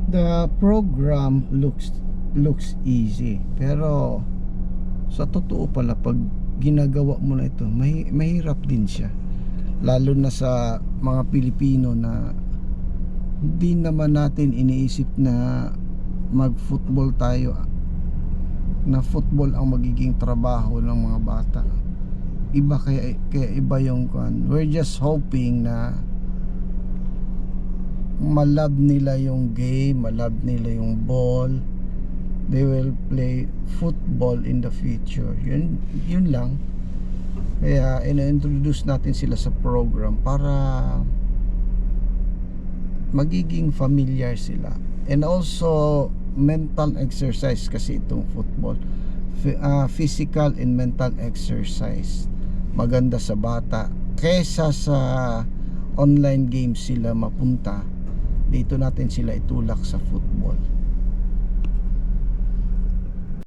The program looks easy, pero sa totoo pala pag ginagawa mo na ito, mahirap din siya, lalo na sa mga Pilipino na hindi naman natin iniisip na mag-football tayo, na football ang magiging trabaho ng mga bata. Iba, kaya iba yung we're just hoping na malab nila yung game, malab nila yung ball, they will play football in the future. Yun lang. Kaya ina-introduce natin sila sa program para magiging familiar sila. And also mental exercise kasi itong football, physical and mental exercise, maganda sa bata. Kesa sa online games sila mapunta, dito natin sila itulak sa football.